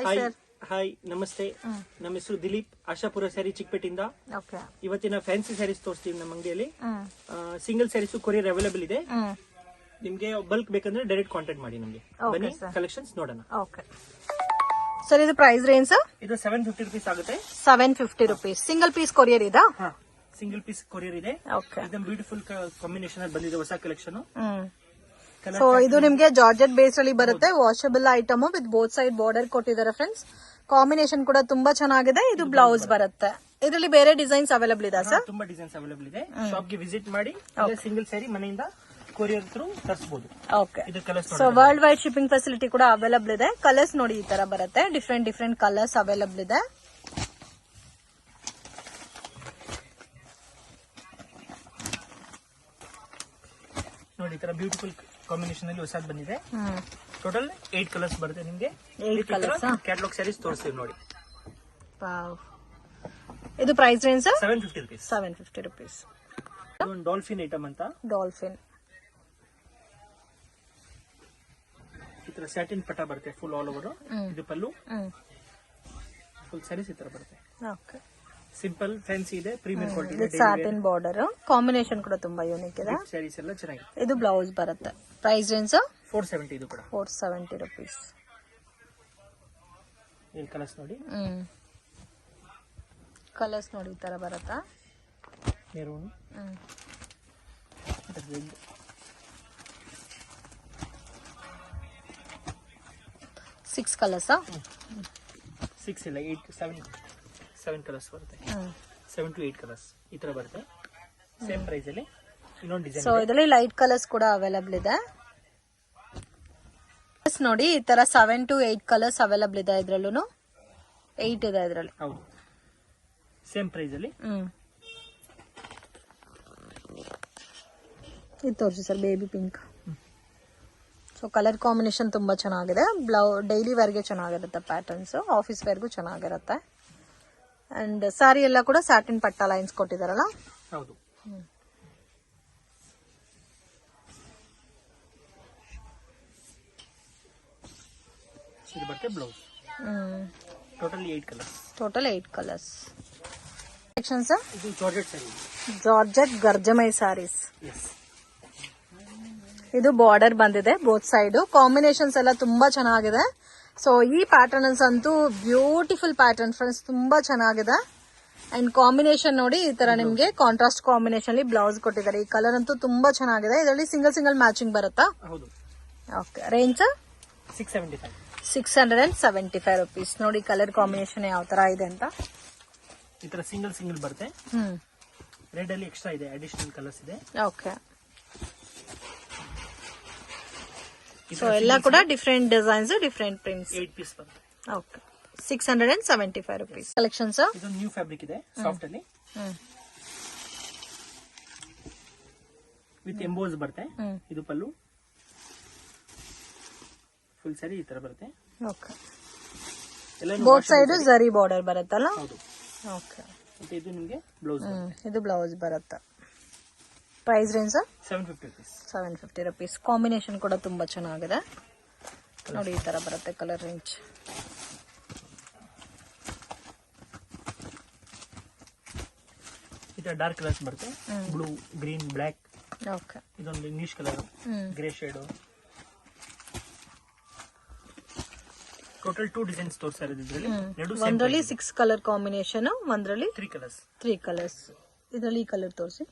Sir. Hi ನಮಸ್ತೆ. ನಮ್ಮ ಹೆಸರು ದಿಲೀಪ್, ಆಶಾಪುರ ಸ್ಯಾರಿ ಚಿಕ್ಕಪೇಟೆಯಿಂದ. ಇವತ್ತಿನ ಫ್ಯಾನ್ಸಿ ಸ್ಯಾರೀಸ್ ತೋರಿಸ್ತೀವಿ ನಮ್ಮ ಅಂಗಡಿಯಲ್ಲಿ. ಸಿಂಗಲ್ ಸ್ಯಾರೀಸ್ ಕೊರಿಯರ್ ಅವೈಲೇಬಲ್ ಇದೆ. ನಿಮ್ಗೆ ಬಲ್ಕ್ ಬೇಕಂದ್ರೆ ಡೈರೆಕ್ಟ್ ಕಾಂಟ್ಯಾಕ್ಟ್ ಮಾಡಿ ನಮಗೆ. ಬನ್ನಿ ಕಲೆಕ್ಷನ್ಸ್ ನೋಡೋಣ. ಸರ್ ಇದು ಪ್ರೈಸ್ ರೇಂಜ್ ಇದು 750 rupees ಆಗುತ್ತೆ. 750 rupees. ಸಿಂಗಲ್ ಪೀಸ್ ಕೊರಿಯರ್ ಇದಾ? ಸಿಂಗಲ್ ಪೀಸ್ ಕೊರಿಯರ್ ಇದೆ. ಇದನ್ನ ಬ್ಯೂಟಿಫುಲ್ ಕಾಂಬಿನೇಷನ್ ಅಲ್ಲಿ ಬಂದಿದೆ ಹೊಸ ಕಲೆಕ್ಷನ್. ಸೊ ಇದು ನಿಮ್ಗೆ ಜಾರ್ಜೆಟ್ ಬೇಸ್ ಅಲ್ಲಿ ಬರುತ್ತೆ. Washable item with both side border ಕೊಟ್ಟಿದ್ದಾರೆ ಫ್ರೆಂಡ್ಸ್. ಕಾಂಬಿನೇಷನ್ ಕೂಡ ತುಂಬಾ ಚೆನ್ನಾಗಿದೆ. ಇದು ಬ್ಲೌಸ್ ಬರುತ್ತೆ. ಇದರಲ್ಲಿ ಬೇರೆ ಡಿಸೈನ್ಸ್ ಅವೈಲೇಬಲ್ ಇದೆ ಸರ್? ತುಂಬಾ ಡಿಸೈನ್ಸ್ ಅವೈಲೇಬಲ್ ಇದೆ. ಶಾಪ್ ಗೆ ವಿಸಿಟ್ ಮಾಡಿ ಸಿಂಗಲ್ ಸ್ಯಾರಿ ಮನೆಯಿಂದ ಕೊರಿಯರ್ ಥ್ರೂ ತರಿಸಬಹುದು. Okay. So world wide shipping facility ಕೂಡ ಅವೈಲೇಬಲ್ ಇದೆ. ಕಲರ್ಸ್ ನೋಡಿ ಈ ತರ ಬರುತ್ತೆ. ಡಿಫ್ರೆಂಟ್ ಕಲರ್ಸ್ ಅವೈಲೇಬಲ್ ಇದೆ. ನೋಡಿ ಈ ತರ ಬ್ಯೂಟಿಫುಲ್ ಕಾಂಬಿನೇಷನ್ ಅಲ್ಲಿ ಹೊಸದ್ ಬಂದಿದೆ. ಟೋಟಲ್ 8 ಕಲರ್ಸ್ ಬರುತ್ತೆ ನಿಮ್ಗೆ. 8 ಕಲರ್ಸ್ ಕ್ಯಾಟಲಾಗ್ ಸ್ಯಾರೀಸ್ ತೋರಿಸ್ತೀವಿ ನೋಡಿ. ಇದು ಪ್ರೈಸ್ ರೇಂಜ್ 750 rupees. 750 rupees. ಒಂದು ಡಾಲ್ಫಿನ್ ಐಟಮ್ ಅಂತ. ಡಾಲ್ಫಿನ್ ಈ ತರ ಸ್ಯಾಟಿನ್ ಪಟ ಬರುತ್ತೆ ಫುಲ್ ಆಲ್ ಓವರ್. ಇದು ಪಲ್ಲು. ಫುಲ್ ಸ್ಯಾರೀಸ್ ಈ ತರ ಬರುತ್ತೆ. ಓಕೆ. ಸಿಂಪಲ್ ಫ್ಯಾನ್ಸಿ ಇದೆ, ಪ್ರೀಮಿಯಂ ಕ್ವಾಲಿಟಿ ಇದೆ. ಸಾಟಿನ್ ಬಾರ್ಡರ್ ಕಾಂಬಿನೇಷನ್ ಕೂಡ ತುಂಬಾ ಯೂನಿಕ್ ಇದೆ. ಸ್ಯಾರೀಸ್ ಎಲ್ಲ ಚೆನ್ನಾಗಿದೆ. ಇದು ಬ್ಲೌಸ್ ಬರುತ್ತೆ. Price range 470. ಇದು ಕೂಡ 470 rupees. ಈ ಕಲರ್ಸ್ ನೋಡಿ. ಕಲರ್ಸ್ ನೋಡಿ ಈ ತರ ಬರುತ್ತಾ? Maroon, red, 6 colours. 6 ಇಲ್ಲ 8 7 ಕಲರ್ಸ್ ಬರುತ್ತೆ. 7 to 8 ಕಲರ್ಸ್ ಈ ತರ ಬರುತ್ತೆ. ಸೇಮ್ ಪ್ರೈಸ್ ಅಲ್ಲಿ ಇನ್ನೊಂದು ಡಿಸೈನ್. ಸೊ ಇದರಲ್ಲಿ ಲೈಟ್ ಕಲರ್ಸ್ ಕೂಡ ಅವೈಲೇಬಲ್ ಇದೆ. ನೋಡಿ ಈ ತರ 7 to 8 ಕಲರ್ಸ್ ಅವೈಲೇಬಲ್ ಇದೆ. ಇದ್ರಲ್ಲೂ 8 ಇದೆ ಇದ್ರಲ್ಲಿ. ಹೌದು, ಸೇಮ್ ಪ್ರೈಸ್ ಅಲ್ಲಿ. ಇದು ತೋರಿಸಿ sir, baby pink. So colour combination ತುಂಬಾ ಚೆನ್ನಾಗಿದೆ. ಡೈಲಿ ವೇರ್ಗೆ ಚೆನ್ನಾಗಿರುತ್ತೆ ಪ್ಯಾಟರ್ನ್ಸ್, ಆಫೀಸ್ ವೇರ್ಗೂ ಚೆನ್ನಾಗಿರುತ್ತೆ. ಅಂಡ್ ಸಾರಿ ಎಲ್ಲ ಕೂಡ ಸ್ಯಾಟಿನ್ ಪಟ್ಟ ಲೈನ್ಸ್ ಕೊಟ್ಟಿದಾರಲ್ಲ. ಹೌದು. ಇದು ಬರುತ್ತೆ blouse. Total 8 colours. Total 8 colours. Sections ಇದು ಜಾರ್ಜೆಟ್ ಸ್ಯಾರಿ. ಜಾರ್ಜೆಟ್ ಗರ್ಜಮೈ ಸಾರೀಸ್. ಎಸ್. ಇದು ಬಾರ್ಡರ್ ಬಂದಿದೆ ಬೋತ್ ಸೈಡ್. ಕಾಂಬಿನೇಷನ್ಸ್ ಎಲ್ಲ ತುಂಬಾ ಚೆನ್ನಾಗಿದೆ. ಸೊ ಈ ಪ್ಯಾಟರ್ನ್ಸ್ ಅಂತೂ ಬ್ಯೂಟಿಫುಲ್ ಪ್ಯಾಟರ್ನ್ ಫ್ರೆಂಡ್ಸ್, ತುಂಬಾ ಚೆನ್ನಾಗಿದೆ. ಅಂಡ್ ಕಾಂಬಿನೇಷನ್ ನೋಡಿ ಈ ತರ ನಿಮ್ಗೆ ಕಾಂಟ್ರಾಸ್ಟ್ ಕಾಂಬಿನೇಷನ್ ಅಲ್ಲಿ ಬ್ಲೌಸ್ ಕೊಟ್ಟಿದ್ದಾರೆ. ಈ ಕಲರ್ ಅಂತೂ ತುಂಬಾ ಚೆನ್ನಾಗಿದೆ. ಇದರಲ್ಲಿ ಸಿಂಗಲ್ ಮ್ಯಾಚಿಂಗ್ ಬರುತ್ತಾ? ಹೌದು. ಓಕೆ. ರೇಂಜ್ 675. 675 rupees. ನೋಡಿ ಕಲರ್ ಕಾಂಬಿನೇಷನ್ ಯಾವ ತರ ಇದೆ ಅಂತ. ಈ ತರ ಸಿಂಗಲ್ ಬರುತ್ತೆ. ರೆಡ್ ಅಲ್ಲಿ ಎಕ್ಸ್ಟ್ರಾ ಇದೆ, ಅಡಿಷನಲ್ ಕಲರ್ಸ್ ಇದೆ. ಓಕೆ. ಸೊ ಎಲ್ಲ ಕೂಡ different designs, different prints. 8 piece ಬರುತ್ತೆ. ಓಕೆ. 675 rupees. ಕಲೆಕ್ಷನ್ಸ್ ಇದು ನ್ಯೂ ಫ್ಯಾಬ್ರಿಕ್ ಇದೆ, ಸಾಫ್ಟ್ ಅಲ್ಲಿ ವಿತ್ ಎಂಬೋಸ್ ಬರುತ್ತೆ. ಇದು ಪಲ್ಲು. ಫುಲ್ ಸ್ಯಾರಿ ಈ ತರ ಬರುತ್ತೆ. Okay. Both side zari border ಬರುತ್ತಲ್ಲ. ಹೌದು. ಓಕೆ. ಮತ್ತೆ ಇದು ನಿಮಗೆ ಬ್ಲೌಸ್. ಇದು ಬ್ಲೌಸ್ ಬರುತ್ತೆ. Price range 750 rupees. 750 rupees. Combination ಕೂಡ ತುಂಬಾ ಚೆನ್ನಾಗಿದೆ. ನೋಡಿ ಈ ತರ ಬರುತ್ತೆ ಕಲರ್ ರೇಂಜ್. ಇದು ಡಾರ್ಕ್ ಕಲರ್ಸ್ ಬರುತ್ತೆ. Blue, green, black. ಓಕೆ. ಇದೊಂದು English colour, grey shade. Total 2 designs ತೋರಿಸ್ತಾ ಇರೋದು ಇದರಲ್ಲಿ. ಒಂದರಲ್ಲಿ 6 ಕಲರ್ ಕಾಂಬಿನೇಷನ್, ಒಂದರಲ್ಲಿ 3 ಕಲರ್ಸ್. 3 ಕಲರ್ಸ್. ಇದರಲ್ಲಿ ಈ ಕಲರ್ ತೋರಿಸಿ.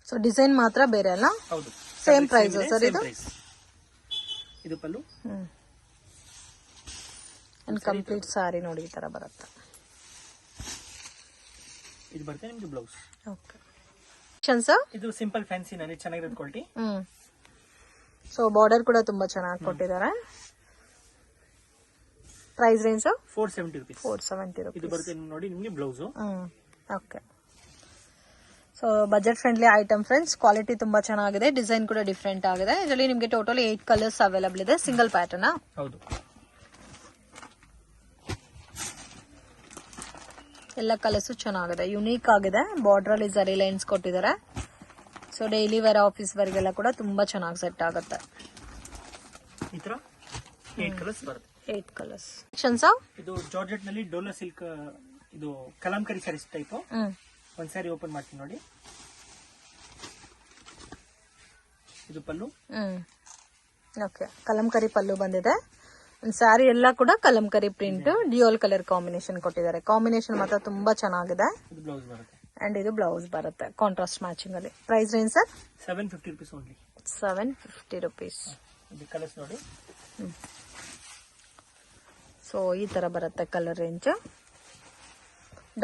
ಸೊ ಡಿಸೈನ್ ಮಾತ್ರ ಬೇರೆ ಅಲ್ಲ? ಹೌದು. ಸೇಮ್ ಪ್ರೈಸ್ ಸರ್ ಇದು? ಇದು ಪಲ್ಲು. ಅಂಡ್ ಕಂಪ್ಲೀಟ್ ಸಾರಿ ನೋಡಿ ಈ ತರ ಬರುತ್ತೆ. ಇದು ಬರುತ್ತೆ ನಿಮ್ಗೆ ಬ್ಲೌಸ್. ಓಕೆ. ಇದು ಸಿಂಪಲ್ ಫ್ಯಾನ್ಸಿ ನಲ್ಲಿ ಚೆನ್ನಾಗಿರೋದು ಕ್ವಾಲಿಟಿ. ಸೊ ಬಾರ್ಡರ್ ಕೂಡ ತುಂಬಾ ಚೆನ್ನಾಗಿ ಕೊಟ್ಟಿದ್ದಾರೆ. Price range 470 rupees. 470 rupees. ಇದು ಬರುತ್ತೆ ನೋಡಿ ನಿಮ್ಗೆ blouse. Okay. So budget friendly item friends. Quality ತುಂಬಾ ಚೆನ್ನಾಗಿದೆ. ಡಿಸೈನ್ ಕೂಡ ಡಿಫ್ರೆಂಟ್ ಆಗಿದೆ. ಇದರಲ್ಲಿ ನಿಮಗೆ ಟೋಟಲ್ 8 ಕಲರ್ಸ್ ಅವೈಲೇಬಲ್ ಇದೆ. Single pattern. ಹೌದು. ಎಲ್ಲ ಕಲರ್ಸ್ ಚೆನ್ನಾಗಿದೆ, ಯುನೀಕ್ ಆಗಿದೆ. ಬಾರ್ಡರ್ ಅಲ್ಲಿ ಜರಿ ಲೈನ್ಸ್ ಕೊಟ್ಟಿದ್ದಾರೆ. ಸೊ ಡೈಲಿ ವೇರ್ ಆಫೀಸ್ ವರೆಗೆಲ್ಲ ಕೂಡ ತುಂಬಾ ಚೆನ್ನಾಗಿ ಸೆಟ್ ಆಗುತ್ತೆ. ಈ ತರ 8 ಕಲರ್ಸ್ ಬರುತ್ತೆ. 8 ಕಲರ್ಸ್. ಇದು ಜಾರ್ಜೆಟ್ ನಲ್ಲಿ ಡೋಲಾ ಸಿಲ್ಕ್, ಇದು ಕಲಾಂಕರಿ ಸ್ಯಾರೀಸ್ ಟೈಪ್. ಒಂದ್ ಸ್ಯಾರಿ ಓಪನ್ ಮಾಡ್ತೀನಿ ನೋಡಿ. ಇದು ಪಲ್ಲು. ಓಕೆ, ಕಲಂಕರಿ ಪಲ್ಲು ಬಂದಿದೆ. ಸ್ಯಾರಿ ಎಲ್ಲ ಕೂಡ Kalamkari print, dual colour combination ಕೊಟ್ಟಿದ್ದಾರೆ. ಕಾಂಬಿನೇಷನ್ ಮಾತ್ರ ತುಂಬಾ ಚೆನ್ನಾಗಿದೆ. ಇದು ಬ್ಲೌಸ್ ಬರುತ್ತೆ. ಅಂಡ್ ಇದು ಬ್ಲೌಸ್ ಬರುತ್ತೆ ಕಾಂಟ್ರಾಸ್ಟ್ ಮ್ಯಾಚಿಂಗ್ ಅಲ್ಲಿ. Price range sir? 750 rupees only. 750 rupees. ಇದು ಕಲರ್ಸ್ ನೋಡಿ. ಸೊ ಈ ತರ ಬರುತ್ತೆ ಕಲರ್ ರೇಂಜ್.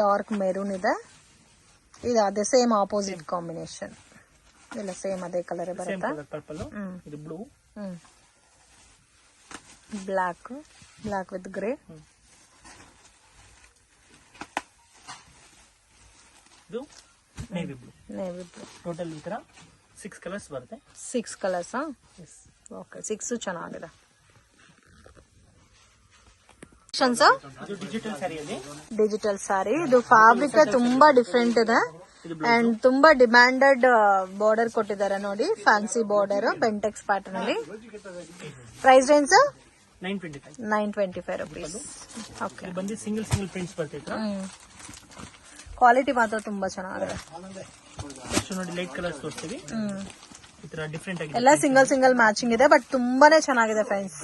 ಡಾರ್ಕ್ ಮೆರೂನ್ ಇದೆ. ಇದು ಅದೇ ಸೇಮ್ ಆಪೋಸಿಟ್ ಕಾಂಬಿನೇಷನ್. ಇಲ್ಲ, ಸೇಮ್ ಅದೇ ಕಲರ್ ಬರುತ್ತೆ. ಪರ್ಪಲ್. ಇದು ಬ್ಲೂ. Black with grey. ಇದು ನೇವಿ ಬ್ಲೂ. ಟೋಟಲ್ ಈ ತರ 6 ಕಲರ್ಸ್ ಬರುತ್ತೆ. 6 ಕಲರ್ಸ್. ಓಕೆ, 6 ಚೆನ್ನಾಗಿದೆ. ಇದು ಡಿಜಿಟಲ್ ಸ್ಯಾರಿ ಅಲ್ಲಿ. ಡಿಜಿಟಲ್ ಸ್ಯಾರಿ. ಇದು ಫ್ಯಾಬ್ರಿಕ್ ತುಂಬಾ ಡಿಫ್ರೆಂಟ್ ಇದೆ ಅಂಡ್ ತುಂಬಾ ಡಿಮ್ಯಾಂಡೆಡ್ ಬಾರ್ಡರ್ ಕೊಟ್ಟಿದ್ದಾರೆ ನೋಡಿ. ಫ್ಯಾನ್ಸಿ ಬಾರ್ಡರ್ ಬೆಂಟೆಕ್ಸ್ ಪ್ಯಾಟರ್ನ್ ಅಲ್ಲಿ. Price range 925 rupees. ಓಕೆ, ಬಂದು ಸಿಂಗಲ್ ಪ್ರಿಂಟ್ಸ್ ಬರ್ತೈತೆ. ಕ್ವಾಲಿಟಿ ಮಾತ್ರ ತುಂಬಾ ಚೆನ್ನಾಗಿದೆ. ನೆಕ್ಸ್ಟ್ ನೋಡಿ ಲೈಟ್ ಕಲರ್ಸ್ ತೋರಿಸ್ತೀವಿ. ಈ ತರ ಡಿಫ್ರೆಂಟ್ ಆಗಿ ಎಲ್ಲ ಸಿಂಗಲ್ ಮ್ಯಾಚಿಂಗ್ ಇದೆ, ಬಟ್ ತುಂಬಾನೇ ಚೆನ್ನಾಗಿದೆ ಫ್ರೆಂಡ್ಸ್.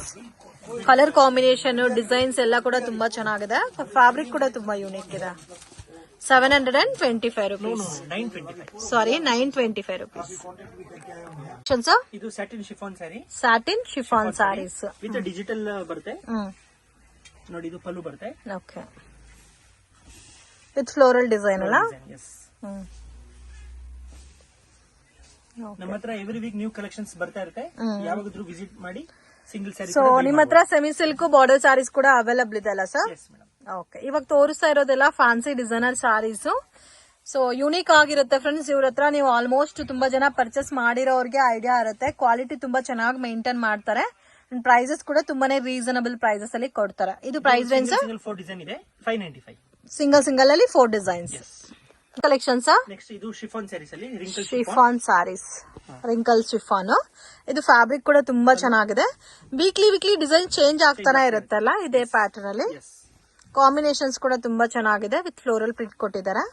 ಕಲರ್ ಕಾಂಬಿನೇಷನ್, ಡಿಸೈನ್ಸ್ ಎಲ್ಲ ಕೂಡ ತುಂಬಾ ಚೆನ್ನಾಗಿದೆ. ಫ್ಯಾಬ್ರಿಕ್ ಕೂಡ ತುಂಬಾ ಯೂನಿಕ್ ಇದೆ. 725 rupees. 925. Sorry, 925 rupees. ಇದು satin chiffon sari. Satin chiffon saris with digital ಬರುತ್ತೆ ನೋಡಿ. ಇದು ಪಲ್ಲು ಬರುತ್ತೆ. ಓಕೆ, ವಿತ್ ಫ್ಲೋರಲ್ ಡಿಸೈನ್ ಅಲ್ಲ. ನಮ್ಮ ಹತ್ರ ಎವ್ರಿ ವೀಕ್ ನ್ಯೂ ಕಲೆಕ್ಷನ್ಸ್ ಬರ್ತಾ ಇರುತ್ತೆ. ಯಾವಾಗಾದ್ರೂ ವಿಸಿಟ್ ಮಾಡಿ. ಸಿಂಗಲ್ ಸ್ಯಾರಿ. ಸೊ ನಿಮ್ಮ ಹತ್ರ ಸೆಮಿ ಸಿಲ್ಕ್ ಬಾರ್ಡರ್ ಸ್ಯಾರೀಸ್ ಕೂಡ ಅವೈಲಬಲ್ ಇದೆ ಅಲ್ಲ ಸರ್? ಓಕೆ, ಇವಾಗ ತೋರಿಸ್ತಾ ಇರೋದೆಲ್ಲ fancy designer saris. So unique ಆಗಿರುತ್ತೆ ಫ್ರೆಂಡ್ಸ್. ಇವ್ರ ಹತ್ರ ನೀವು ಆಲ್ಮೋಸ್ಟ್ ತುಂಬಾ ಜನ ಪರ್ಚೇಸ್ ಮಾಡಿರೋರ್ಗೆ ಐಡಿಯಾ ಇರುತ್ತೆ. ಕ್ವಾಲಿಟಿ ತುಂಬಾ ಚೆನ್ನಾಗಿ ಮೇಂಟೈನ್ ಮಾಡ್ತಾರೆ. ಪ್ರೈಸಸ್ ಕೂಡ ತುಂಬಾನೇ ರೀಸನಬಲ್ ಪ್ರೈಸಸ್ ಅಲ್ಲಿ ಕೊಡ್ತಾರೆ. ಇದು ಪ್ರೈಸ್ ರೇಂಜ್ ಫೋರ್ ಡಿಸೈನ್ ಇದೆ 595. ಸಿಂಗಲ್ ಅಲ್ಲಿ 4 ಡಿಸೈನ್ಸ್. ಕಲೆಕ್ಷನ್ಸ್. ನೆಕ್ಸ್ಟ್ ಇದು ಶಿಫಾನ್ ಸ್ಯಾರೀಸ್ ಅಲ್ಲಿ ಶಿಫಾನ್ ಸ್ಯಾರೀಸ್, ರಿಂಕಲ್ ಶಿಫಾನ್. ಇದು ಫ್ಯಾಬ್ರಿಕ್ ಕೂಡ ತುಂಬಾ ಚೆನ್ನಾಗಿದೆ. ವೀಕ್ಲಿ ಡಿಸೈನ್ ಚೇಂಜ್ ಆಗ್ತಾನೆ ಇರುತ್ತಲ್ಲ ಇದೇ ಪ್ಯಾಟರ್ನ್ ಅಲ್ಲಿ. ಕಾಂಬಿನೇಷನ್ಸ್ ಕೂಡ ತುಂಬಾ ಚೆನ್ನಾಗಿದೆ. ವಿತ್ ಫ್ಲೋರಲ್ ಪ್ರಿಂಟ್ ಕೊಟ್ಟಿದ್ದಾರೆ.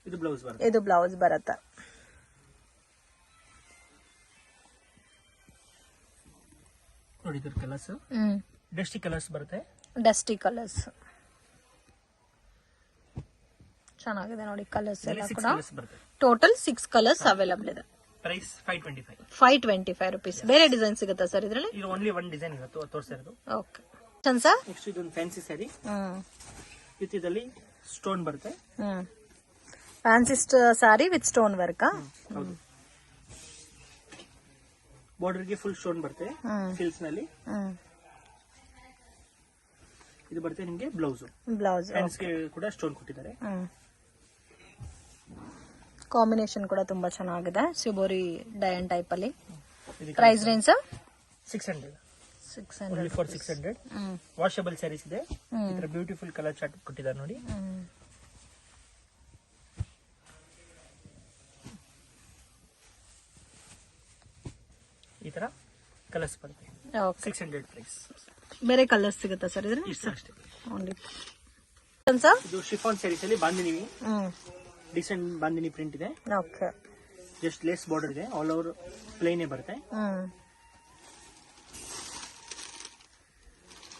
ಇದು ಬ್ಲೌಸ್ ಬರುತ್ತೆ. ಇದು ಬ್ಲೌಸ್ ಬರುತ್ತೆ. ನೋಡಿ ಇದರ ಕಲರ್ಸ್ ಡಸ್ಟಿ ಕಲರ್ಸ್ ಬರುತ್ತೆ. ಡಸ್ಟಿ ಕಲರ್ಸ್ ಚೆನ್ನಾಗಿದೆ ನೋಡಿ. ಕಲರ್ಸ್ ಎಲ್ಲ ಕೂಡ ಟೋಟಲ್ 6 ಕಲರ್ಸ್ ಅವೈಲಬಲ್ ಇದೆ. ಪ್ರೈಸ್ 525. 525 rupees. ಬೇರೆ ಡಿಸೈನ್ ಸಿಗುತ್ತಾ ಸರ್ ಇದ್ರಲ್ಲಿ? ಇದು ಓನ್ಲಿ ಒನ್ ಡಿಸೈನ್ ಇವತ್ತು ತೋರಿಸಿರೋದು. Okay sir. ನೆಕ್ಸ್ಟ್ ಇದೊಂದು ಫ್ಯಾನ್ಸಿ ಸ್ಯಾರಿ ವಿತ್ ಇದರಲ್ಲಿ ಸ್ಟೋನ್ ಬರುತ್ತೆ. Fancy sari with stone work. Border ಗೆ ಫುಲ್ ಸ್ಟೋನ್ ಬರುತ್ತೆ ಸಿಲ್ಕ್ಸ್ ನಲ್ಲಿ. ಇದು ಬರುತ್ತೆ ನಿಮಗೆ ಬ್ಲೌಸ್. ಹ್ಯಾಂಡ್ಸ್ ಗೆ ಕೂಡ ಸ್ಟೋನ್ ಕೊಟ್ಟಿದ್ದಾರೆ. ಕಾಂಬಿನೇಷನ್ ಕೂಡ ತುಂಬಾ ಚೆನ್ನಾಗಿದೆ. ಶಿಬೋರಿ ಡಯನ್ ಟೈಪ್ ಅಲ್ಲಿ. Price range 600. Only for 600. Washable saris ಇದೆ. ಇದರ ಬ್ಯೂಟಿಫುಲ್ ಕಲರ್ ಚಾರ್ಟ್ ಕೊಟ್ಟಿದ್ದಾರೆ ನೋಡಿ. ಈ ತರ ಕಲರ್ಸ್ ಬರುತ್ತೆ. 600 ಪ್ರೈಸ್. ಬೇರೆ ಕಲರ್ಸ್ ಸಿಗುತ್ತಾ ಸರ್ ಇದ್ರಲ್ಲಿ? ಅಷ್ಟೇ. ಇದು ಶಿಫಾನ್ ಸ್ಯಾರೀಸ್ ಅಲ್ಲಿ ಬಾಂದಿನಿ ಡಿಸೆಂಟ್ ಬಾಂದಿನಿ ಪ್ರಿಂಟ್ ಇದೆ. ಓಕೆ, ಜಸ್ಟ್ ಲೇಸ್ ಬಾರ್ಡರ್ ಇದೆ. ಆಲ್ ಓವರ್ ಪ್ಲೇನ್ ಬರುತ್ತೆ.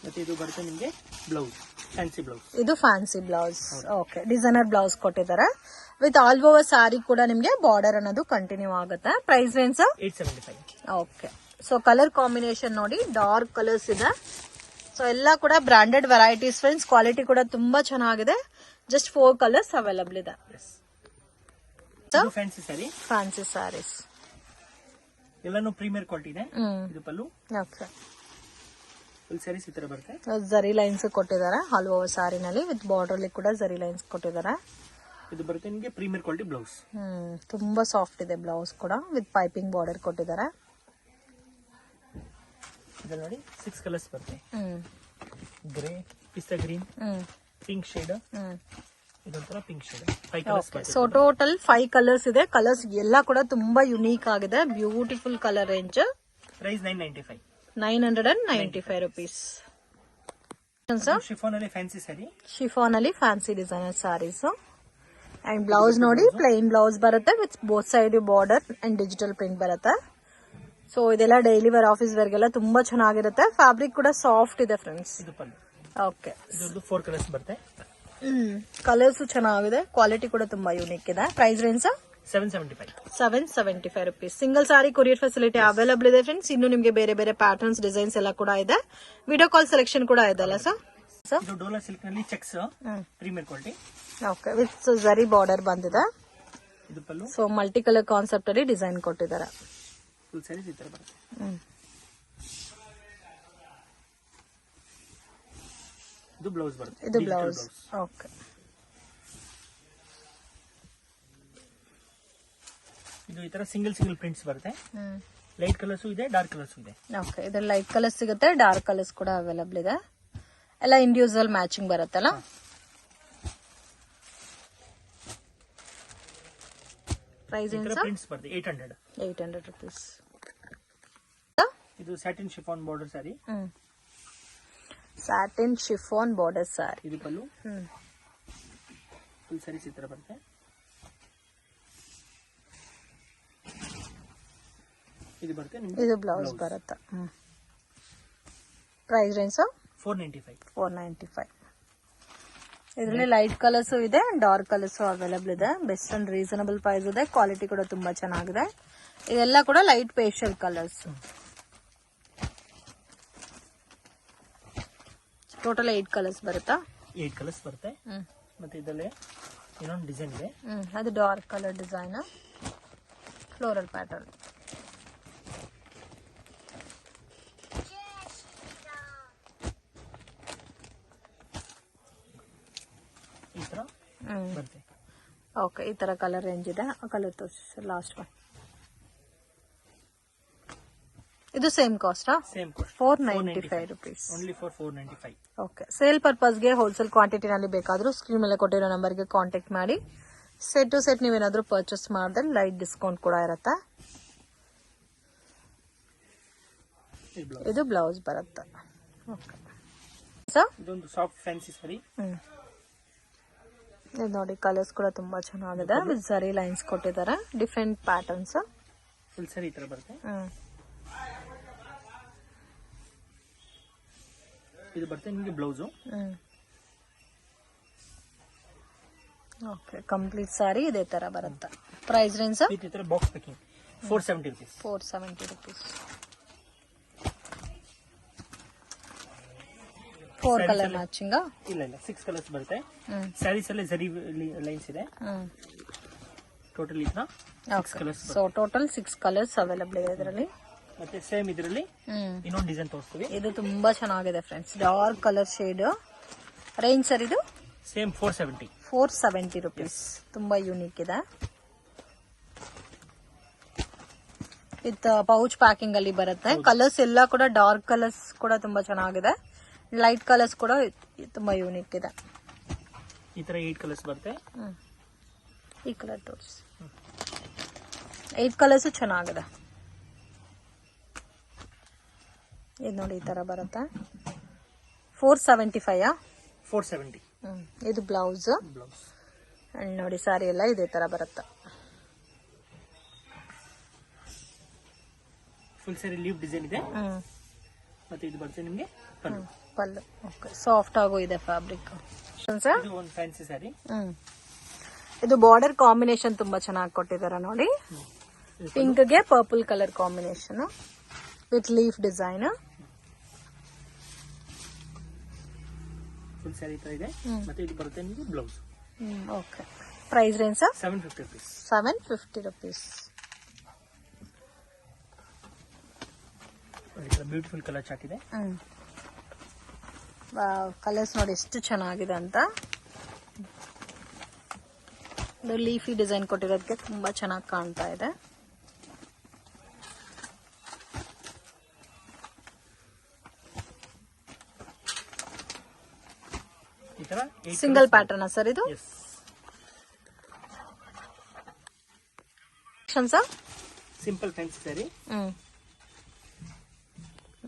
ಮತ್ತೆ ಇದು ಬರುತ್ತೆ ನಿಮಗೆ ಬ್ಲೌಸ್, ಫ್ಯಾನ್ಸಿ ಬ್ಲೌಸ್. ಇದು fancy blouse. Okay, designer blouse ಕೊಟ್ಟಿದ್ದಾರೆ. ವಿತ್ ಆಲ್ ಓವರ್ ಸಾರಿ ಕೂಡ ನಿಮ್ಗೆ ಬಾರ್ಡರ್ ಅನ್ನೋದು ಕಂಟಿನ್ಯೂ ಆಗುತ್ತೆ. Price range 875. Okay, so colour combination ನೋಡಿ, ಡಾರ್ಕ್ ಕಲರ್ಸ್ ಇದೆ. ಸೊ ಎಲ್ಲ ಕೂಡ ಬ್ರಾಂಡೆಡ್ ವೆರೈಟೀಸ್ ಫ್ರೆಂಡ್ಸ್. ಕ್ವಾಲಿಟಿ ಕೂಡ ತುಂಬಾ ಚೆನ್ನಾಗಿದೆ. ಜಸ್ಟ್ 4 ಕಲರ್ಸ್ ಅವೈಲಬಲ್ ಇದೆ. ಫ್ಯಾನ್ಸಿ ಸ್ಯಾರಿ, ಫ್ಯಾನ್ಸಿ ಸ್ಯಾರೀಸ್ ಎಲ್ಲಾನು ಪ್ರೀಮಿಯರ್ ಕ್ವಾಲಿಟಿ ಇದೆ. ಇದು ಪಲ್ಲು. ಓಕೆ, ಫುಲ್ ಸ್ಯಾರೀಸ್ ಈ ತರ ಬರುತ್ತೆ. ಜರಿ ಲೈನ್ಸ್ ಕೊಟ್ಟಿದ್ದಾರೆ ಆಲ್ ಓವರ್ ಸಾರಿನಲ್ಲಿ. ವಿತ್ ಬಾರ್ಡರ್ ಅಲ್ಲಿ ಕೂಡ ಜರಿ ಲೈನ್ಸ್ ಕೊಟ್ಟಿದ್ದಾರೆ. ಇದು ಬರುತ್ತೆ ನಿಮಗೆ ಪ್ರೀಮಿಯರ್ ಕ್ವಾಲಿಟಿ ಬ್ಲೌಸ್. ತುಂಬಾ ಸಾಫ್ಟ್ ಇದೆ ಬ್ಲೌಸ್ ಕೂಡ. ವಿತ್ ಪೈಪಿಂಗ್ ಬಾರ್ಡರ್ ಕೊಟ್ಟಿದ್ದಾರೆ. ಇದು ನೋಡಿ 6 ಕಲರ್ಸ್ ಬರುತ್ತೆ. Grey, pista green, pink shade, ಇದೊಂಥರ ಪಿಂಕ್ ಶೇಡ್ 5 ಕಲರ್ಸ್ ಬರುತ್ತೆ. ಸೊ ಟೋಟಲ್ 5 ಕಲರ್ಸ್ ಇದೆ. ಕಲರ್ಸ್ ಎಲ್ಲ ಕೂಡ ತುಂಬಾ ಯುನೀಕ್ ಆಗಿದೆ. Beautiful colour range. Price 995. 995 rupees. Chiffon ಅಲ್ಲಿ ಫ್ಯಾನ್ಸಿ ಸ್ಯಾರಿ. ಶಿಫಾನ್ ಅಲ್ಲಿ fancy designer saris. And blouse ನೋಡಿ ಪ್ಲೈನ್ ಬ್ಲೌಸ್ ಬರುತ್ತೆ with both side border and digital print ಬರುತ್ತೆ. ಸೊ ಇದೆಲ್ಲ ಡೈಲಿ ವೇರ್ ಆಫೀಸ್ ವೇರ್ಗೆಲ್ಲ ತುಂಬಾ ಚೆನ್ನಾಗಿರುತ್ತೆ. ಫ್ಯಾಬ್ರಿಕ್ ಕೂಡ ಸಾಫ್ಟ್ ಇದೆ ಫ್ರೆಂಡ್ಸ್. ಇದು ಪಲ್ಲು. ಓಕೆ, ಇದೊಂದು 4 ಕಲರ್ಸ್ ಬರುತ್ತೆ. ಕಲರ್ಸ್ ಚೆನ್ನಾಗಿದೆ. ಕ್ವಾಲಿಟಿ ಕೂಡ ತುಂಬಾ ಯೂನಿಕ್ ಇದೆ. Price range 775 rupees. Single sari courier facility available ಇದೆ ಫ್ರೆಂಡ್ಸ್. ಇನ್ನು ನಿಮಗೆ ಬೇರೆ ಬೇರೆ ಪ್ಯಾಟರ್ನ್ಸ್ ಡಿಸೈನ್ಸ್ ಎಲ್ಲ ಕೂಡ ಇದೆ. ವಿಡಿಯೋ ಕಾಲ್ ಸೆಲೆಕ್ಷನ್ ಕೂಡ ಇದೆ ಅಲ್ಲ ಸರ್? ಇದು ಡೋಲಾ ಸಿಲ್ಕ್ ನಲ್ಲಿ checks premier quality. Okay, with zari border ಬಂದಿದೆ. ಇದು pallu. So multi colour concept ಅಲ್ಲಿ ಡಿಸೈನ್ ಕೊಟ್ಟಿದ್ದಾರೆ. ಫುಲ್ ಸ್ಯಾರೀಸ್ ಈ ತರ ಬರುತ್ತೆ. ಇದು ಬ್ಲೌಸ್ ಬರುತ್ತೆ. ಇದು ಬ್ಲೌಸ್. ಓಕೆ, ಇದು ಈ ತರ ಸಿಂಗಲ್ ಪ್ರಿಂಟ್ಸ್ ಬರುತ್ತೆ. ಲೈಟ್ ಕಲರ್ಸ್ ಇದೆ, ಡಾರ್ಕ್ ಕಲರ್ಸ್ ಇದೆ. ಓಕೆ, ಇದ್ರ ಲೈಟ್ ಕಲರ್ಸ್ ಸಿಗುತ್ತೆ, ಡಾರ್ಕ್ ಕಲರ್ಸ್ ಕೂಡ ಅವೈಲಬಲ್ ಇದೆ. ಎಲ್ಲ ಇಂಡಿವಿಜುವಲ್ ಮ್ಯಾಚಿಂಗ್ ಬರುತ್ತಲ್ಲ. ಪ್ರೈಸ್ ಪ್ರಿಂಟ್ಸ್ ಬರುತ್ತೆ 800 ರುಪೀಸ್. ಇದು satin chiffon border sari. Satin chiffon border sari. ಇದು ಪಲ್ಲು. ಫುಲ್ ಸ್ಯಾರೀಸ್ ಈ ತರ ಬರುತ್ತೆ. ಇದು ಬರುತ್ತೆ ನಿಮಗೆ. ಇದು ಬ್ಲೌಸ್ ಬರುತ್ತೆ. Price range 495. ಇದರಲ್ಲಿ ಲೈಟ್ ಕಲರ್ಸ್ ಇದೆ, ಡಾರ್ಕ್ ಕಲರ್ಸ್ ಅವೈಲಬಲ್ ಇದೆ. ಬೆಸ್ಟ್ ಅಂಡ್ ರೀಸನಬಲ್ ಪ್ರೈಸ್ ಇದೆ. ಕ್ವಾಲಿಟಿ ಕೂಡ ತುಂಬಾ ಚೆನ್ನಾಗಿದೆ. ಇದೆಲ್ಲ ಕೂಡ light pastel colours. Total 8 colours ಬರುತ್ತಾ? 8 ಕಲರ್ಸ್ ಬರುತ್ತೆ. ಮತ್ತೆ ಇದರಲ್ಲಿ ಇನ್ನೊಂದು ಡಿಸೈನ್ ಇದೆ. ಅದು dark colour design, floral pattern. ಈ ತರ ಬರುತ್ತೆ. ಓಕೆ, ಈ ತರ ಕಲರ್ ರೇಂಜ್ ಇದೆ. ಆ ಕಲರ್ ತೋರಿಸಿ ಲಾಸ್ಟ್ ಒನ್. ಇದು same cost? Same cost 495 rupees. Only for 495. Okay, sale ಪರ್ಪಸ್ಗೆ ಹೋಲ್ಸೇಲ್ ಕ್ವಾಂಟಿಟಿನಲ್ಲಿ ಬೇಕಾದರೂ ಸ್ಕ್ರೀನ್ ಮೇಲೆ ಕೊಟ್ಟಿರೋ ನಂಬರ್ಗೆ ಕಾಂಟ್ಯಾಕ್ಟ್ ಮಾಡಿ. ಸೆಟ್ ಟು ಸೆಟ್ ನೀವೇನಾದ್ರೂ ಪರ್ಚೇಸ್ ಮಾಡಿದ್ರೆ ಲೈಟ್ ಡಿಸ್ಕೌಂಟ್ ಕೂಡ ಇರುತ್ತೆ. ಇದು ಬ್ಲೌಸ್ ಬರುತ್ತೆ. ಓಕೆ ಸರ್, ಇದೊಂದು ಸಾಫ್ಟ್ ಫ್ಯಾನ್ಸಿ ಸಾರಿ. ಇದು ನೋಡಿ ಕಲರ್ಸ್ ಕೂಡ ತುಂಬಾ ಚೆನ್ನಾಗಿದೆ. ವಿತ್ ಜರಿ ಲೈನ್ಸ್ ಕೊಟ್ಟಿದ್ದಾರೆ, ಡಿಫ್ರೆಂಟ್ ಪ್ಯಾಟರ್ನ್ಸ್. ಫುಲ್ ಸಾರಿ ಈ ತರ ಬರುತ್ತೆ. ಇದು ಬರುತ್ತೆ ನಿಮಗೆ ಬ್ಲೌಸ್. ಓಕೆ, ಕಂಪ್ಲೀಟ್ ಸಾರಿ ಇದೇ ತರ ಬರುತ್ತೆ. ಪ್ರೈಸ್ ರೇಂಜ್ ಈ ತರ box packing 470 rupees. 470 rupees. 4 colour matching? ಇಲ್ಲ 6 ಕಲರ್ಸ್ ಬರುತ್ತೆ. ಸ್ಯಾರೀಸ್ ಅಲ್ಲಿ ಜರಿ ಲೈನ್ಸ್ ಇದೆ. ಟೋಟಲ್ ಈ ತರ 6 colours. So total 6 colours available ಇದೆ ಇದರಲ್ಲಿ. ಮತ್ತೆ ಸೇಮ್ ಇದರಲ್ಲಿ ಇನ್ನೊಂದು ಡಿಸೈನ್ ತೋರಿಸ್ತೀವಿ. ಇದು ತುಂಬಾ ಚೆನ್ನಾಗಿದೆ friends, dark colour shade. Range sir ಇದು? ಸೇಮ್ 470. 470 rupees. ತುಂಬಾ ಯೂನಿಕ್ ಇದೆ. ವಿತ್ ಪೌಚ್ ಪ್ಯಾಕಿಂಗ್ ಅಲ್ಲಿ ಬರುತ್ತೆ. ಕಲರ್ಸ್ ಎಲ್ಲ ಕೂಡ ಡಾರ್ಕ್ ಕಲರ್ಸ್ ಕೂಡ ತುಂಬಾ ಚೆನ್ನಾಗಿದೆ. ಲೈಟ್ ಕಲರ್ಸ್ ಕೂಡ ತುಂಬಾ ಯೂನಿಕ್ ಇದೆ. ಈ ತರ 8 ಕಲರ್ಸ್ ಬರುತ್ತೆ. ಈ ಕಲರ್ ತೋರಿಸಿ. 8 ಕಲರ್ಸ್ ಚೆನ್ನಾಗಿದೆ. ಇದು ನೋಡಿ ಈ ತರ ಬರುತ್ತೆ. 475. 470. ಇದು ಬ್ಲೌಸ್. ಅಂಡ್ ನೋಡಿ ಸಾರಿ ಎಲ್ಲ ಇದೇ ತರ ಬರುತ್ತೆ. ಫುಲ್ ಸಾರಿ ಲೀವ್ ಡಿಸೈನ್ ಇದೆ. ಮತ್ತೆ ಇದು ಬರುತ್ತೆ ನಿಮಗೆ ಪಲ್ಲು. ಓಕೆ, ಸಾಫ್ಟ್ ಆಗೋ ಇದೆ ಫ್ಯಾಬ್ರಿಕ್. ಇದು ಒಂದು ಫ್ಯಾನ್ಸಿ ಸಾರಿ. ಇದು ಬಾರ್ಡರ್ ಕಾಂಬಿನೇಷನ್ ತುಂಬಾ ಚೆನ್ನಾಗಿ ಕೊಟ್ಟಿದ್ದಾರೆ ನೋಡಿ. ಪಿಂಕ್ ಗೆ purple colour combination with leaf design. Full saree ತರ ಇದೆ. ಮತ್ತೆ ಇದು ಬರುತ್ತೆ ನಿಮಗೆ blouse. Okay, price range 750 rupees. 750 rupees. Beautiful colour chart ಇದೆ. ಕಲರ್ಸ್ ನೋಡಿ ಎಷ್ಟು ಚೆನ್ನಾಗಿದೆ ಅಂತ. ಇದು ಲೀಫಿ ಡಿಸೈನ್ ಕೊಟ್ಟಿರೋದಕ್ಕೆ ತುಂಬಾ ಚೆನ್ನಾಗಿ ಕಾಣ್ತಾ ಇದೆ. ಸಿಂಗಲ್ ಪ್ಯಾಟರ್ನ್ ಸರ್ ಇದು? Collections simple fancy sari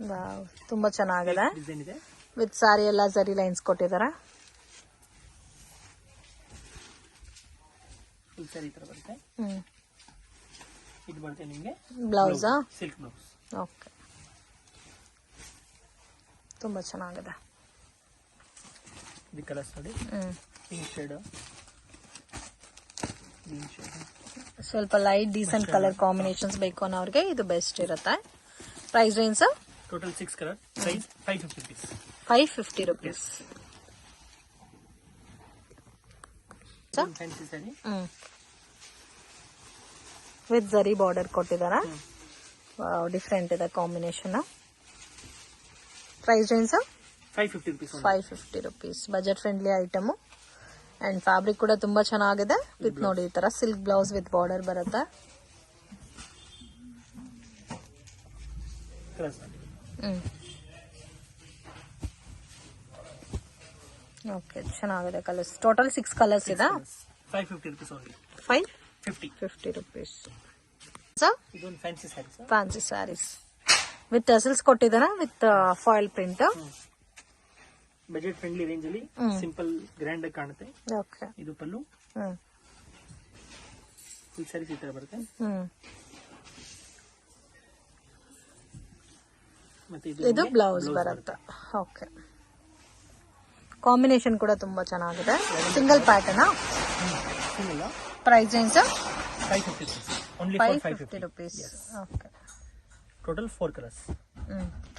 wow ತುಂಬಾ ಚೆನ್ನಾಗಿದೆ ಡಿಸೈನ್ ಇದೆ. ವಿತ್ ಸಾರಿ ಎಲ್ಲ ಜರಿ ಲೈನ್ಸ್ ಕೊಟ್ಟಿದ್ದಾರೆ. ಫುಲ್ ಸ್ಯಾರಿ ತರ ಬರುತ್ತೆ. ಇದು ಬರುತ್ತೆ ನಿಮಗೆ ಬ್ಲೌಸ್ ಸಿಲ್ಕ್ ಬ್ಲೌಸ್. ಓಕೆ ತುಂಬಾ ಚೆನ್ನಾಗಿದೆ. ಇದು ಕಲರ್ಸ್ ನೋಡಿ, ಪಿಂಕ್ ಶೇಡ್, ಗ್ರೀನ್ ಶೇಡ್, ಸ್ವಲ್ಪ ಲೈಟ್ ಡೀಸೆಂಟ್ ಕಲರ್ ಕಾಂಬಿನೇಷನ್ಸ್ ಬೇಕು ಅನ್ನೋರಿಗೆ ಇದು ಬೆಸ್ಟ್ ಇರುತ್ತೆ. Price range total 6 colour, price 550 rupees. 550 rupees. Fancy sari with zari border ಕೊಟ್ಟಿದ್ದಾರೆ. ಡಿಫ್ರೆಂಟ್ ಇದೆ combination. Price range 550 rupees. 550 rupees. Budget friendly item and fabric ಕೂಡ ತುಂಬಾ ಚೆನ್ನಾಗಿದೆ. ವಿತ್ ನೋಡಿ ಈ ತರ ಸಿಲ್ಕ್ ಬ್ಲೌಸ್ ವಿತ್ ಬಾರ್ಡರ್ ಬರುತ್ತೆ. ಓಕೆ ಚೆನ್ನಾಗಿದೆ ಕಲರ್ಸ್. ಟೋಟಲ್ 6 ಕಲರ್ಸ್ ಇದೆ. 550 rupees only. 550 rupees. ಸೊ ಇದೊಂದು fancy saree sir. Fancy sarees with tassels ಕೊಟ್ಟಿದ್ದಾರೆ with foil print. Budget friendly range ಅಲ್ಲಿ ಸಿಂಪಲ್ ಗ್ರ್ಯಾಂಡ್ ಆಗಿ ಕಾಣುತ್ತೆ. ಓಕೆ ಇದು ಪಲ್ಲು, ಫುಲ್ ಸ್ಯಾರಿ ಈ ತರ ಬರುತ್ತೆ. ಮತ್ತೆ ಇದು ಬ್ಲೌಸ್ ಬರುತ್ತೆ. ಓಕೆ ಕಾಂಬಿನೇಷನ್ ಕೂಡ ತುಂಬಾ ಚೆನ್ನಾಗಿದೆ. Single pattern. Price range 550 rupees. Only 550 rupees. Okay total 4 colours.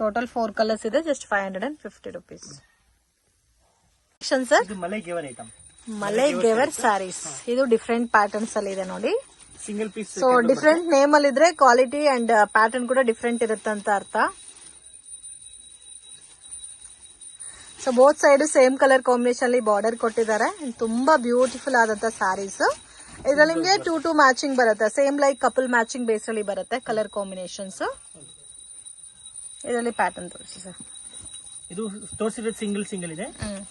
Total 4 colours ಇದೆ. Just 550 rupees. ಸರ್ ಇದು ಮಲೈ ಗೆವರ್ ಐಟಮ್. ಮಲೈ ಗೆವರ್ ಸ್ಯಾರೀಸ್. ಇದು ಡಿಫ್ರೆಂಟ್ ಪ್ಯಾಟರ್ನ್ಸ್ ಅಲ್ಲಿ ಇದೆ ನೋಡಿ. Single piece. So different name ಅಲ್ಲಿ ಇದ್ರೆ ಕ್ವಾಲಿಟಿ ಅಂಡ್ ಪ್ಯಾಟರ್ನ್ ಕೂಡ ಡಿಫ್ರೆಂಟ್ ಇರುತ್ತೆ ಅಂತ ಅರ್ಥ. So both side same colour combination ಅಲ್ಲಿ ಬಾರ್ಡರ್ ಕೊಟ್ಟಿದ್ದಾರೆ. ತುಂಬಾ ಬ್ಯೂಟಿಫುಲ್ ಆದಂತ ಸ್ಯಾರೀಸ್. ಇದ್ರಲ್ಲಿ ನಿಮ್ಗೆ 2 ಮ್ಯಾಚಿಂಗ್ ಬರುತ್ತೆ. Same like couple matching base ಅಲ್ಲಿ ಬರುತ್ತೆ ಕಲರ್ ಕಾಂಬಿನೇಷನ್ಸ್. ಇದರಲ್ಲಿ ಪ್ಯಾಟರ್ನ್ ತೋರಿಸಿ ಸರ್. ಇದು ತೋರಿಸಿದ್ರೆ ಸಿಂಗಲ್ ಇದೆ.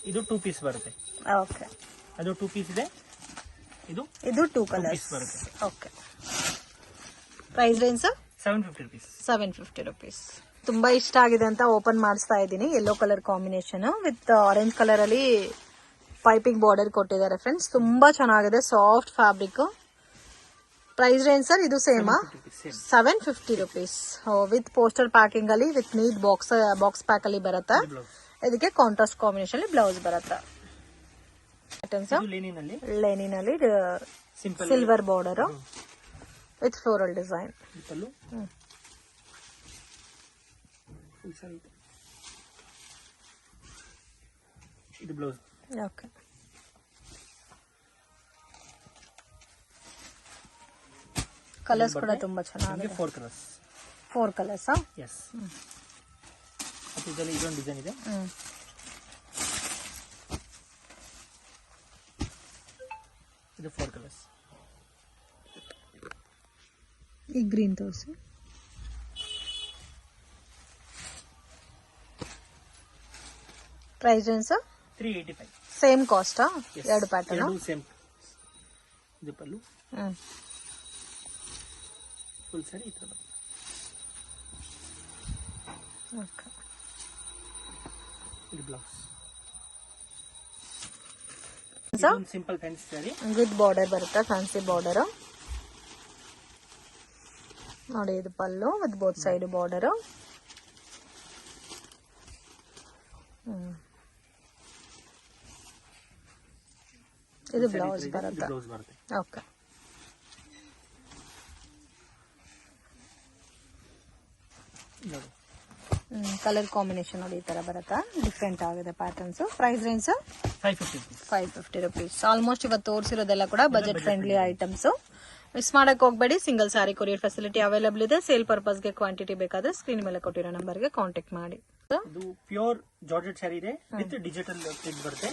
ಇದು 2 ಪೀಸ್ ಬರುತ್ತೆ. ಓಕೆ ಅದು 2 ಪೀಸ್ ಇದೆ. ಇದು 2 ಕಲರ್ಸ್ ಬರುತ್ತೆ. Okay price range 750 rupees. 750 rupees. ತುಂಬಾ ಇಷ್ಟ ಆಗಿದೆ ಅಂತ ಓಪನ್ ಮಾಡಿಸ್ತಾ ಇದ್ದೀನಿ. Yellow colour combination with orange colour ಅಲ್ಲಿ ಪೈಪಿಂಗ್ ಬಾರ್ಡರ್ ಕೊಟ್ಟಿದ್ದಾರೆ ಫ್ರೆಂಡ್ಸ್. ತುಂಬಾ ಚೆನ್ನಾಗಿದೆ. Soft fabric. Price range sir ಇದು ಸೇಮಾ 750 rupees. ವಿತ್ ಪೋಸ್ಟರ್ ಪ್ಯಾಕಿಂಗ್ ಅಲ್ಲಿ ವಿತ್ ನೀಟ್ ಬಾಕ್ಸ್ ಪ್ಯಾಕ್ ಅಲ್ಲಿ ಬರುತ್ತೆ. ಇದಕ್ಕೆ ಕಾಂಟ್ರಾಸ್ಟ್ ಕಾಂಬಿನೇಷನ್ ಅಲ್ಲಿ ಬ್ಲೌಸ್ ಬರುತ್ತೆ. ಲೆನಿನ್ ಅಲ್ಲಿ silver border with floral design. ಇದು ಬ್ಲೌಸ್. ಓಕೆ ಕಲರ್ಸ್ ಕೂಡ ತುಂಬಾ ಚೆನ್ನಾಗಿದೆ. 4 ಕಲರ್ಸ್. 4 ಕಲರ್ಸ್. ಎಸ್. ಮತ್ತೆ ಇದರಲ್ಲಿ ಇದೊಂದು ಡಿಸೈನ್ ಇದೆ. ಇದು 4 ಕಲರ್ಸ್. ಈ ಗ್ರೀನ್ ತೋರಿಸಿ. Price range 385. Same cost. ಎರಡು ಪ್ಯಾಟರ್ನ್ ಸೇಮ್. ಇದು ಪಲ್ಲು, ಫುಲ್ ಸ್ಯಾರಿ ಈ ತರ. ಓಕೆ ಇದು blouse. Simple fancy sari with border ಬರುತ್ತೆ. ಫ್ಯಾನ್ಸಿ ಬಾರ್ಡರ್ ನೋಡಿ. ಇದು pallu with both side border. ಇದು ಬ್ಲೌಸ್ ಬರುತ್ತೆ. ಓಕೆ ಕಲರ್ ಕಾಂಬಿನೇಷನ್ ನೋಡಿ ಈ ತರ ಬರುತ್ತೆ. ಡಿಫ್ರೆಂಟ್ ಆಗಿದೆ patterns. Price range 550 rupees. Almost ಇವತ್ತು ತೋರಿಸಿರೋದೆಲ್ಲ ಕೂಡ ಬಜೆಟ್ ಫ್ರೆಂಡ್ಲಿ ಐಟಮ್ಸ್. ಮಿಸ್ ಮಾಡಕ್ ಹೋಗ್ಬೇಡಿ. Single sari courier facility available ಇದೆ. ಸೇಲ್ ಪರ್ಪಸ್ಗೆ ಕ್ವಾಂಟಿಟಿ ಬೇಕಾದ್ರೆ ಸ್ಕ್ರೀನ್ ಮೇಲೆ ಕೊಟ್ಟಿರೋ ನಂಬರ್ಗೆ ಕಾಂಟ್ಯಾಕ್ಟ್ ಮಾಡಿ. ಇದು ಪ್ಯೂರ್ ಜಾರ್ಜೆಟ್ ಸ್ಯಾರಿ ಇದೆ ವಿತ್ ಡಿಜಿಟಲ್ ಪ್ರಿಂಟ್ ಬರುತ್ತೆ.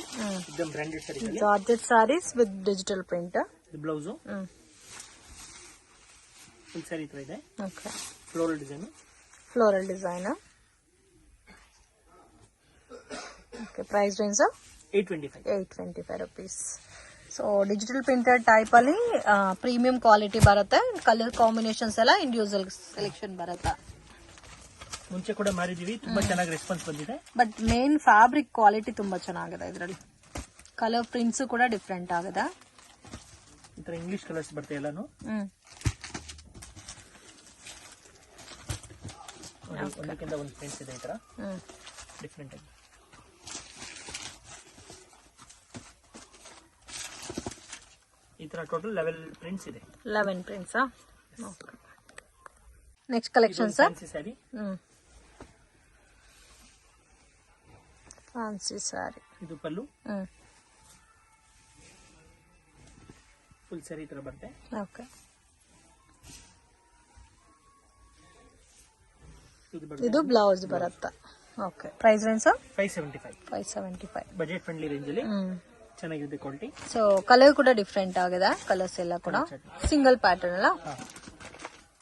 एकदम ಬ್ರಾಂಡೆಡ್ ಸ್ಯಾರಿ ಇದೆ. Georgette saris with digital print. ಇದು ಬ್ಲೌಸ್. ಫುಲ್ ಸ್ಯಾರಿ ತರ ಇದೆ. Okay floral design. Floral design. Okay price range 825 rupees. So digital printed type ಅಲ್ಲಿ ಪ್ರೀಮಿಯಂ ಕ್ವಾಲಿಟಿ ಬರುತ್ತೆ. ಕಲರ್ ಕಾಂಬಿನೇಷನ್ಸ್ ಎಲ್ಲ ಇಂಡಿವಿಜುವಲ್ ಸೆಲೆಕ್ಷನ್ ಬರುತ್ತೆ. ಮುಂಚೆ ಕೂಡ ಮಾರಿದೀವಿ, ತುಂಬಾ ಚೆನ್ನಾಗಿ ರೆಸ್ಪಾನ್ಸ್ ಬಂದಿದೆ. ಬಟ್ ಮೇನ್ ಫ್ಯಾಬ್ರಿಕ್ ಕ್ವಾಲಿಟಿ ತುಂಬಾ ಚೆನ್ನಾಗಿದೆ. ಇದರಲ್ಲಿ ಕಲರ್ ಪ್ರಿಂಟ್ಸ್ ಕೂಡ ಡಿಫ್ರೆಂಟ್ ಆಗಿದೆ. ಈ ತರ ಇಂಗ್ಲಿಷ್ ಕಲರ್ಸ್ ಬರ್ತದೆ ಎಲ್ಲಾನು. ಒಂದಕ್ಕಿಂತ ಒಂದು ಪ್ರಿಂಟ್ಸ್ ಇದೆ ಈ ತರ ಡಿಫ್ರೆಂಟ್ ಆಗಿ. ಈ ತರ ಟೋಟಲ್ 11 ಪ್ರಿಂಟ್ಸ್ ಇದೆ. 11 prints. Next collection sir. Fancy saree. Fancy sari. ಇದು ಪಲ್ಲು. ಫುಲ್ ಸ್ಯಾರಿ ತರ ಬರುತ್ತೆ. ಓಕೆ. ಇದು ಬ್ಲೌಸ್ ಬರುತ್ತೆ. Okay. Price range sir 575. 575. Budget friendly range ಅಲ್ಲಿ ಚೆನ್ನಾಗಿದೆ ಕ್ವಾಲಿಟಿ. ಸೊ ಕಲರ್ ಕೂಡ ಡಿಫ್ರೆಂಟ್ ಆಗಿದೆ. ಕಲರ್ಸ್ ಎಲ್ಲ ಕೂಡ ಸಿಂಗಲ್ ಪ್ಯಾಟರ್ನ್ ಅಲ್ಲ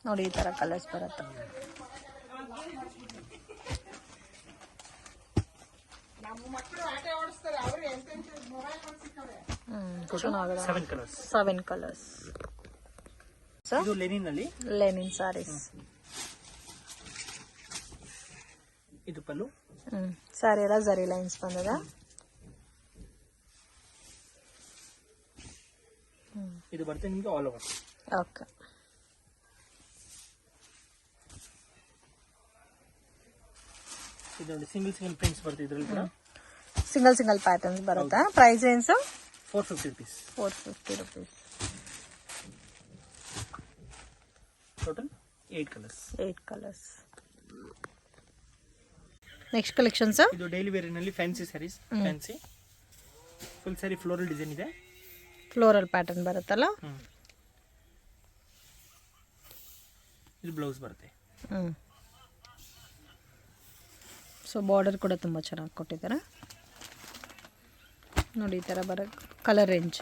ನೋಡಿ, ಈ ತರ ಕಲರ್ಸ್ ಬರುತ್ತೆ. ಚೆನ್ನಾಗಿದೆ. 7 ಕಲರ್ಸ್. 7 ಕಲರ್ಸ್. ಇದು ಲೆನಿನ್ ಅಲ್ಲಿ. ಲೆನಿನ್ ಸಾರೀಸ್. ಇದು ಪಲ್ಲು. ಸಾರಿ ಎಲ್ಲ ಜರಿ ಲೈನ್ಸ್ ಬಂದಿದೆ. ಇದು ಬರುತ್ತೆ ನಿಮಗೆ ಆಲ್ ಓವರ್. ಓಕೆ. ಇದು ನೋಡಿ ಸಿಂಗಲ್ ಪ್ರಿಂಟ್ಸ್ ಬರುತ್ತೆ ಇದರಲ್ಲಿ ಕೂಡ. ಸಿಂಗಲ್ ಪ್ಯಾಟರ್ನ್ಸ್ ಬರುತ್ತೆ. Price range 450 rupees. 450 rupees. Total 8 colours. 8 colours. Next collection sir. ಇದು ಡೈಲಿ ವೇರ್ ನಲ್ಲಿ fancy saris. Fancy full sari floral design ಇದೆ. ಫ್ಲೋರಲ್ ಪ್ಯಾಟರ್ನ್ ಬರುತ್ತಲ್ಲ. ಇದು ಬ್ಲೌಸ್ ಬರುತ್ತೆ. ಸೊ ಬಾರ್ಡರ್ ಕೂಡ ತುಂಬ ಚೆನ್ನಾಗಿ ಕೊಟ್ಟಿದ್ದಾರೆ ನೋಡಿ. ಈ ಥರ ಬರೋ ಕಲರ್ ರೇಂಜ್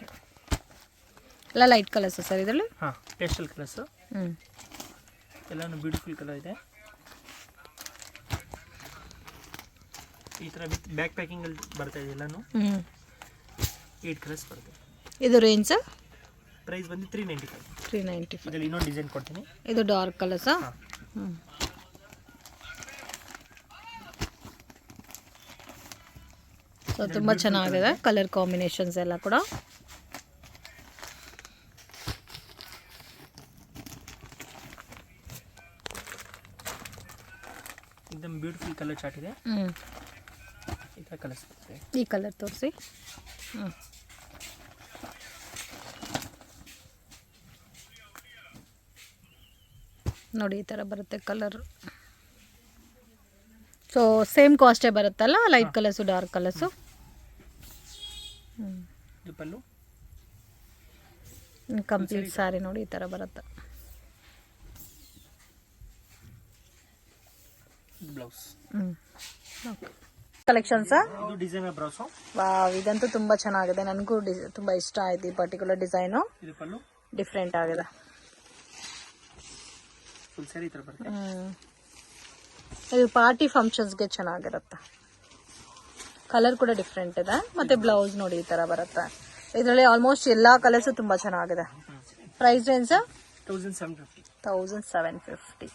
ಎಲ್ಲ ಲೈಟ್ ಕಲರ್ಸ್ ಸರ್ ಇದರಲ್ಲಿ. ಹಾಂ, ಪೇಸ್ಟಲ್ ಕಲರ್ಸ್. ಎಲ್ಲಾನು ಬ್ಯೂಟಿಫುಲ್ ಕಲರ್ ಇದೆ. ಈ ಥರ ವಿತ್ ಬ್ಯಾಕ್ ಪ್ಯಾಕಿಂಗ್ ಅಲ್ಲಿ ಬರ್ತಾ ಇದೆ ಎಲ್ಲಾನು. 8 ಕಲರ್ಸ್ ಬರುತ್ತೆ. ಇದು ರೇಂಜ್ ಪ್ರೈಸ್ ಬಂದು 395. 395. ಇದರಲ್ಲಿ ಇನ್ನೊಂದು ಡಿಸೈನ್ ಕೊಡ್ತೀನಿ. ಇದು ಡಾರ್ಕ್ ಕಲರ್ಸಾ. ಸೊ ತುಂಬ ಚೆನ್ನಾಗಿದೆ ಕಲರ್ ಕಾಂಬಿನೇಷನ್ಸ್ ಎಲ್ಲ ಕೂಡ. एकदम ಬ್ಯೂಟಿಫುಲ್ ಕಲರ್ ಚಾರ್ಟ್ ಇದೆ. ಈ ತರ ಕಲರ್ಸ್ ಬರುತ್ತೆ. ಈ ಕಲರ್ ತೋರಿಸಿ. ನೋಡಿ ಈ ಥರ ಬರುತ್ತೆ ಕಲರ್. ಸೊ ಸೇಮ್ ಕಾಸ್ಟೇ ಬರುತ್ತಲ್ಲ, ಲೈಟ್ ಕಲರ್ಸು ಡಾರ್ಕ್ ಕಲರ್ಸು. ಇದು ಪಲ್ಲು. ಕಂಪ್ಲೀಟ್ ಸ್ಯಾರಿ ನೋಡಿ ಈ ಥರ ಬರುತ್ತೆ. ಬ್ಲೌಸ್. ಕಲೆಕ್ಷನ್ಸ್. ಇದು ಡಿಸೈನರ್ ಬ್ರೌಸು. ವಾವ್, ಇದಂತೂ ತುಂಬಾ ಚೆನ್ನಾಗಿದೆ. ನನಗೂ ತುಂಬಾ ಇಷ್ಟ ಆಯ್ತು ಈ ಪರ್ಟಿಕ್ಯುಲರ್ ಡಿಸೈನು. ಇದು ಪಲ್ಲು. ಡಿಫ್ರೆಂಟ್ ಆಗಿದೆ. ಫುಲ್ ಸ್ಯಾರಿ ತರ ಬರುತ್ತೆ. ಇದು ಪಾರ್ಟಿ ಫಂಕ್ಷನ್ಸ್ಗೆ ಚೆನ್ನಾಗಿರುತ್ತೆ. ಕಲರ್ ಕೂಡ ಡಿಫ್ರೆಂಟ್ ಇದೆ. ಮತ್ತೆ ಬ್ಲೌಸ್ ನೋಡಿ ಈ ತರ ಬರುತ್ತೆ. ಇದರಲ್ಲಿ ಆಲ್ಮೋಸ್ಟ್ ಎಲ್ಲಾ ಕಲರ್ಸ್ ತುಂಬಾ ಚೆನ್ನಾಗಿದೆ. Price range 1750. 1750.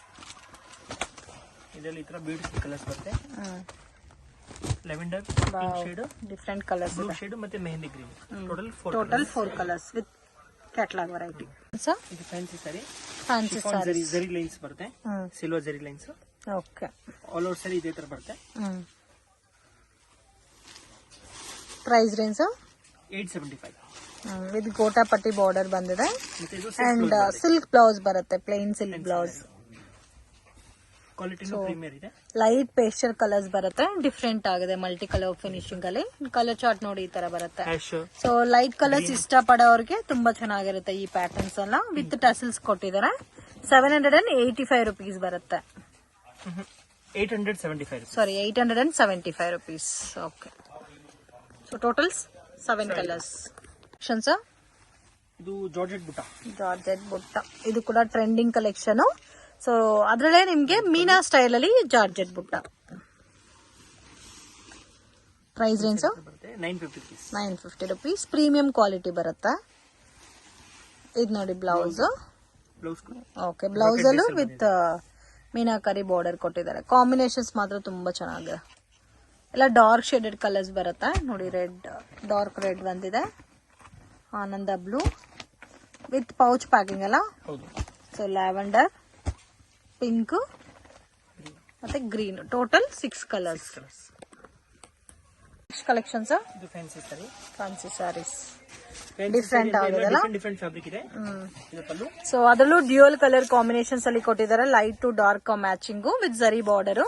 ಇದರಲ್ಲಿ ಈ ತರ ಬ್ಯೂಟಿಫುಲ್ ಕಲರ್ಸ್ ಬರುತ್ತೆ. Lavender, pink shade, different colours, blue shade ಮತ್ತೆ mehndi green. Total 4 colours with catalogue variety. ಇದು fancy saree. Fancy saree. Zari lines ಬರುತ್ತೆ. Silver zari lines. Okay. All over saree ಇದೇ ತರ ಬರುತ್ತೆ. Price range 875. ವಿತ್ ಗೋಟಾ ಪಟ್ಟಿ ಬಾರ್ಡರ್ ಬಂದಿದೆ. ಅಂಡ್ ಸಿಲ್ಕ್ ಬ್ಲೌಸ್ ಬರುತ್ತೆ, plain silk blouse. Quality premier ಇದೆ. ಲೈಟ್ ಪೇಸ್ಟಲ್ ಕಲರ್ಸ್ ಬರುತ್ತೆ. ಡಿಫ್ರೆಂಟ್ ಆಗಿದೆ ಮಲ್ಟಿ ಕಲರ್ ಫಿನಿಶಿಂಗ್ ಅಲ್ಲಿ. ಕಲರ್ ಚಾರ್ಟ್ ನೋಡಿ ಈ ತರ ಬರುತ್ತೆ. ಸೊ ಲೈಟ್ ಕಲರ್ಸ್ ಇಷ್ಟ ಪಡೋರಿಗೆ ತುಂಬಾ ಚೆನ್ನಾಗಿರುತ್ತೆ ಈ ಪ್ಯಾಟರ್ನ್ಸ್ ಎಲ್ಲ. ವಿತ್ ಟಸಲ್ಸ್ ಕೊಟ್ಟಿದ್ದಾರೆ. 785 rupees ಬರುತ್ತೆ. 875. ಸಾರಿ, 875 rupees. Okay. So totals 7 colours. ಇದು ಜಾರ್ಜೆಟ್ ಬುಟ್ಟ. ಜಾರ್ಜೆಟ್ ಬುಟ್ಟ ಇದು ಕೂಡ ಟ್ರೆಂಡಿಂಗ್ ಕಲೆಕ್ಷನ್. ಸೊ ಅದರಲ್ಲೇ ನಿಮ್ಗೆ ಮೀನಾ ಸ್ಟೈಲ್ ಅಲ್ಲಿ ಜಾರ್ಜೆಟ್ ಬುಟ್ಟ. ಪ್ರೈಸ್ ರೇಂಜ್ ಬರುತ್ತೆ 950 rupees. 950 rupees. ಪ್ರೀಮಿಯಂ ಕ್ವಾಲಿಟಿ ಬರುತ್ತೆ. ಇದು ನೋಡಿ ಬ್ಲೌಸ್. ಬ್ಲೌಸ್ ಓಕೆ, ಬ್ಲೌಸ್ ಅಲ್ಲೂ ವಿತ್ ಮೀನಾಕರಿ ಬಾರ್ಡರ್ ಕೊಟ್ಟಿದ್ದಾರೆ. ಕಾಂಬಿನೇಷನ್ಸ್ ಮಾತ್ರ ತುಂಬಾ ಚೆನ್ನಾಗಿದೆ. ಎಲ್ಲ ಡಾರ್ಕ್ ಶೇಡೆಡ್ ಕಲರ್ಸ್ ಬರುತ್ತೆ ನೋಡಿ. ರೆಡ್, ಡಾರ್ಕ್ ರೆಡ್ ಬಂದಿದೆ, ಆನಂದ ಬ್ಲೂ ವಿತ್ ಪೌಚ್ ಪ್ಯಾಕಿಂಗ್ ಅಲ್ಲ. ಹೌದು. ಸೊ ಲ್ಯಾವೆಂಡರ್, ಪಿಂಕ್ ಮತ್ತೆ ಗ್ರೀನ್, ಟೋಟಲ್ 6 ಕಲರ್ಸ್. ಕಲೆಕ್ಷನ್ಸ್ ಇದು fancy saree. Fancy sarees different ಆಗಿದೆಲ್ಲ. ಡಿಫ್ರೆಂಟ್ ಫ್ಯಾಬ್ರಿಕ್ ಇದೆ. ಇದು ಪಲ್ಲು. ಸೊ ಅದರಲ್ಲೂ ಡ್ಯೂಯಲ್ ಕಲರ್ ಕಾಂಬಿನೇಷನ್ಸ್ ಅಲ್ಲಿ ಕೊಟ್ಟಿದ್ದಾರೆ. Light to dark matching with zari border.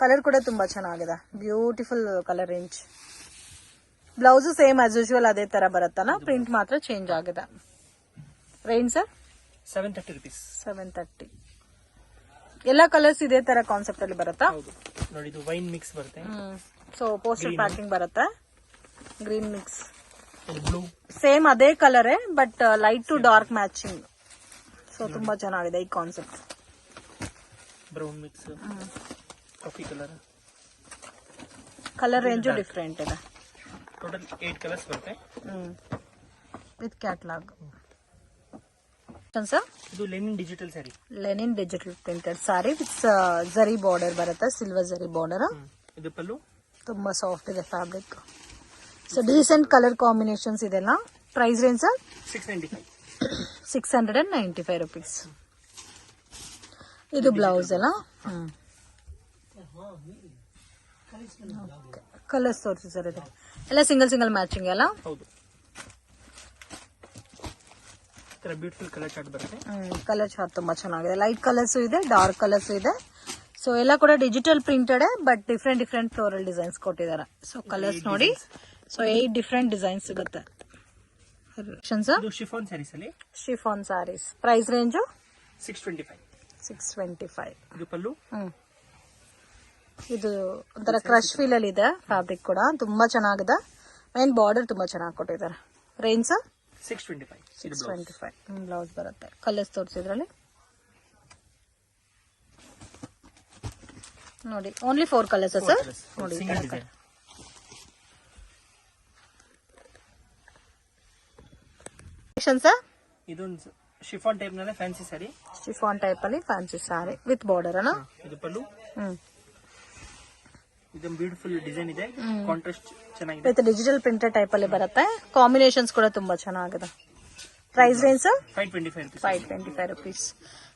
Colour ಕೂಡ ತುಂಬಾ ಚೆನ್ನಾಗಿದೆ. Beautiful colour range. Blouse same as usual ಅದೇ ತರ ಬರುತ್ತಲ್ಲ, ಪ್ರಿಂಟ್ ಮಾತ್ರ ಚೇಂಜ್ ಆಗಿದೆ. Range sir 730 rupees. 730. ಎಲ್ಲ ಕಲರ್ಸ್ ಇದೇ ತರ ಕಾನ್ಸೆಪ್ಟ್ ಅಲ್ಲಿ ಬರುತ್ತಾ? ಹೌದು ನೋಡಿ, ಇದು ವೈನ್ ಮಿಕ್ಸ್ ಬರುತ್ತೆ. ಸೊ ಪೋಸ್ಟರ್ ಪ್ಯಾಕಿಂಗ್ ಬರುತ್ತೆ. ಗ್ರೀನ್ ಮಿಕ್ಸ್, ಬ್ಲೂ ಸೇಮ್ ಅದೇ ಕಲರೇ but light to dark matching. So ತುಂಬಾ ಚೆನ್ನಾಗಿದೆ ಈ concept. Brown mix, coffee colour. Colour range different ಇದೆ. ಟೋಟಲ್ 8 ಕಲರ್ಸ್ ಬರುತ್ತೆ. With catalogue. ಸರ್ ಇದು linen digital saree. Linen digital printed saree with zari border ಬರುತ್ತೆ, silver zari border. ಇದು ಪಲ್ಲು. ತುಂಬಾ ಸಾಫ್ಟ್ ಇದೆ fabric. So decent colour combinations ಇದೆಲ್ಲ. Price range sir 695. 695 rupees. ಇದು blouse ಅಲ್ಲ. ಕಲರ್ಸ್ ತೋರಿಸಿ ಸರ್. ಇದೆ ಎಲ್ಲ ಸಿಂಗಲ್ ಸಿಂಗಲ್ ಮ್ಯಾಚಿಂಗ್ ಅಲ್ಲ. ಹೌದು. ಬ್ಯೂಟಿಫುಲ್ ಕಲರ್ ಚಾರ್ಟ್ ಬರುತ್ತೆ. ಕಲರ್ ಚಾರ್ಟ್ ತುಂಬಾ ಚೆನ್ನಾಗಿದೆ. ಲೈಟ್ ಕಲರ್ಸ್ ಇದೆ, ಡಾರ್ಕ್ ಕಲರ್ಸ್ ಇದೆ. ಸೊ ಎಲ್ಲ ಕೂಡ digital printed but different different floral designs ಕೊಟ್ಟಿದ್ದಾರೆ. ಸೊ ಕಲರ್ಸ್ ನೋಡಿ. ಸೊ 8 ಡಿಫ್ರೆಂಟ್ ಡಿಸೈನ್ಸ್ ಸಿಗುತ್ತೆ. ಇದು ಶಿಫಾನ್ ಸ್ಯಾರೀಸ್ ಅಲ್ಲಿ. Chiffon saris price range 625. 625. ಇದು ಪಲ್ಲು. ಇದು ಒಂಥರ ಕ್ರಶ್ ಫೀಲ್ ಅಲ್ಲಿ ಇದೆ. ಫ್ಯಾಬ್ರಿಕ್ ಕೂಡ ತುಂಬಾ ಚೆನ್ನಾಗಿದೆ. ಮೇನ್ ಬಾರ್ಡರ್ ತುಂಬಾ ಚೆನ್ನಾಗಿ ಕೊಟ್ಟಿದ್ದಾರೆ. ರೇಂಜ್ 625. 625. ಬ್ಲೌಸ್ ಬರುತ್ತೆ. ಕಲರ್ಸ್ ತೋರಿಸಿದ್ರಲ್ಲಿ ನೋಡಿ. Only 4 colours sir. ನೋಡಿ ಸರ್. ಇದೊಂದು ಶಿಫಾನ್ ಟೈಪ್ ನಲ್ಲಿ ಫ್ಯಾನ್ಸಿ ಸ್ಯಾರಿ. ಶಿಫಾನ್ ಟೈಪ್ ಅಲ್ಲಿ ಫ್ಯಾನ್ಸಿ ಸ್ಯಾರಿ ವಿತ್ ಬಾರ್ಡರ್ ಅಣ್ಣ. ಇದು ಪಲ್ಲು. ಇದು ಬ್ಯೂಟಿಫುಲ್ ಡಿಸೈನ್ ಇದೆ. ಕಾಂಟ್ರಾಸ್ಟ್ ಚೆನ್ನಾಗಿದೆ. ವಿತ್ ಡಿಜಿಟಲ್ ಪ್ರಿಂಟೆಡ್ ಟೈಪ್ ಅಲ್ಲಿ ಬರುತ್ತೆ. ಕಾಂಬಿನೇಷನ್ಸ್ ಕೂಡ ತುಂಬಾ ಚೆನ್ನಾಗಿದೆ. Price range 525 rupees.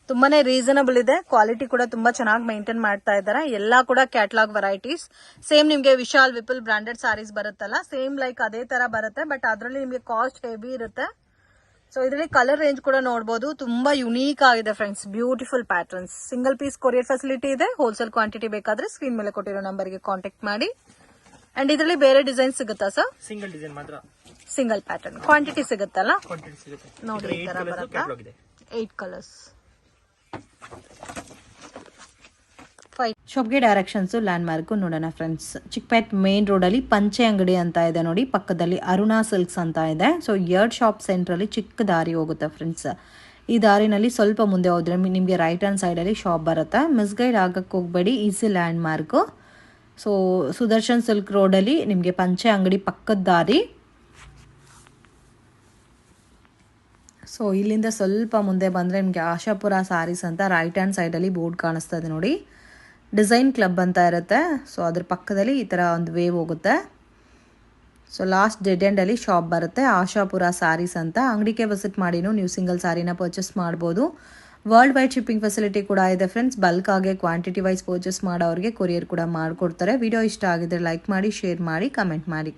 ತುಂಬಾನೇ ರೀಸನಬಲ್ ಇದೆ. ಕ್ವಾಲಿಟಿ ಕೂಡ ತುಂಬಾ ಚೆನ್ನಾಗಿ ಮೇಂಟೈನ್ ಮಾಡ್ತಾ ಇದ್ದಾರೆ. ಎಲ್ಲಾ ಕೂಡ ಕ್ಯಾಟಲಾಗ್ ವೆರೈಟೀಸ್. ಸೇಮ್ ನಿಮ್ಗೆ ವಿಶಾಲ್ ವಿಪುಲ್ ಬ್ರಾಂಡೆಡ್ ಸಾರೀಸ್ ಬರುತ್ತಲ್ಲ, ಸೇಮ್ ಲೈಕ್ ಅದೇ ತರ ಬರುತ್ತೆ. ಬಟ್ ಅದರಲ್ಲಿ ನಿಮ್ಗೆ ಕಾಸ್ಟ್ ಹೆವಿ ಇರುತ್ತೆ. ಸೊ ಇದರಲ್ಲಿ ಕಲರ್ ರೇಂಜ್ ಕೂಡ ನೋಡಬಹುದು. ತುಂಬಾ ಯುನೀಕ್ ಆಗಿದೆ friends. Beautiful patterns. Single piece courier facility ಇದೆ. ಹೋಲ್ಸೇಲ್ ಕ್ವಾಂಟಿಟಿ ಬೇಕಾದ್ರೆ ಸ್ಕ್ರೀನ್ ಮೇಲೆ ಕೊಟ್ಟಿರೋ ನಂಬರ್ಗೆ ಕಾಂಟ್ಯಾಕ್ಟ್ ಮಾಡಿ. ಅಂಡ್ ಇದರಲ್ಲಿ ಬೇರೆ ಡಿಸೈನ್ ಸಿಗುತ್ತಾ ಸರ್? ಸಿಂಗಲ್ ಡಿಸೈನ್ ಮಾತ್ರ. ಸಿಂಗಲ್ ಪ್ಯಾಟರ್ನ್ ಕ್ವಾಂಟಿಟಿ ಸಿಗುತ್ತಲ್ಲ. ಕ್ವಾಂಟಿಟಿ ಸಿಗುತ್ತೆ ನೋಡಿ. ಈ ತರ ಬರುತ್ತೆ. 8 ಕಲರ್ಸ್. ಶಾಪ್ಗೆ ಡೈರೆಕ್ಷನ್ಸ್ ಲ್ಯಾಂಡ್ ಮಾರ್ಕ್ ನೋಡೋಣ ಫ್ರೆಂಡ್ಸ್. ಚಿಕ್ಕಪೇಟ್ ಮೇನ್ ರೋಡ್ ಅಲ್ಲಿ ಪಂಚೆ ಅಂಗಡಿ ಅಂತ ಇದೆ ನೋಡಿ. ಪಕ್ಕದಲ್ಲಿ ಅರುಣಾ ಸಿಲ್ಕ್ಸ್ ಅಂತ ಇದೆ. ಸೊ 2 ಶಾಪ್ ಸೆಂಟ್ರಲ್ಲಿ ಚಿಕ್ಕ ದಾರಿ ಹೋಗುತ್ತೆ ಫ್ರೆಂಡ್ಸ್. ಈ ದಾರಿನಲ್ಲಿ ಸ್ವಲ್ಪ ಮುಂದೆ ಹೋದ್ರೆ ನಿಮಗೆ ರೈಟ್ ಹ್ಯಾಂಡ್ ಸೈಡ್ ಅಲ್ಲಿ ಶಾಪ್ ಬರುತ್ತೆ. ಮಿಸ್ಗೈಡ್ ಆಗಕ್ಕೆ ಹೋಗ್ಬೇಡಿ. Easy land mark. So Sudarshan silk road ಅಲ್ಲಿ ನಿಮಗೆ ಪಂಚೆ ಅಂಗಡಿ ಪಕ್ಕದ ದಾರಿ. ಸೊ ಇಲ್ಲಿಂದ ಸ್ವಲ್ಪ ಮುಂದೆ ಬಂದರೆ ನಿಮಗೆ ಆಶಾಪುರ ಸ್ಯಾರೀಸ್ ಅಂತ ರೈಟ್ ಹ್ಯಾಂಡ್ ಸೈಡಲ್ಲಿ ಬೋರ್ಡ್ ಕಾಣಿಸ್ತಾ ಇದೆ ನೋಡಿ. ಡಿಸೈನ್ ಕ್ಲಬ್ ಅಂತ ಇರುತ್ತೆ. ಸೊ ಅದ್ರ ಪಕ್ಕದಲ್ಲಿ ಈ ಥರ ಒಂದು ವೇವ್ ಹೋಗುತ್ತೆ. ಸೊ ಲಾಸ್ಟ್ ಡೆಡ್ ಎಂಡಲ್ಲಿ ಶಾಪ್ ಬರುತ್ತೆ. ಆಶಾಪುರ ಸ್ಯಾರೀಸ್ ಅಂತ. ಅಂಗಡಿಗೆ ವಿಸಿಟ್ ಮಾಡಿನೂ ನೀವು ಸಿಂಗಲ್ ಸ್ಯಾರಿನ ಪರ್ಚೇಸ್ ಮಾಡ್ಬೋದು. ವರ್ಲ್ಡ್ ವೈಡ್ ಶಿಪ್ಪಿಂಗ್ ಫೆಸಿಲಿಟಿ ಕೂಡ ಇದೆ ಫ್ರೆಂಡ್ಸ್. ಬಲ್ಕ್ ಆಗಿ ಕ್ವಾಂಟಿಟಿ ವೈಸ್ ಪರ್ಚೇಸ್ ಮಾಡೋರಿಗೆ ಕೊರಿಯರ್ ಕೂಡ ಮಾಡಿಕೊಡ್ತಾರೆ. ವಿಡಿಯೋ ಇಷ್ಟ ಆಗಿದ್ರೆ ಲೈಕ್ ಮಾಡಿ, ಶೇರ್ ಮಾಡಿ, ಕಮೆಂಟ್ ಮಾಡಿ.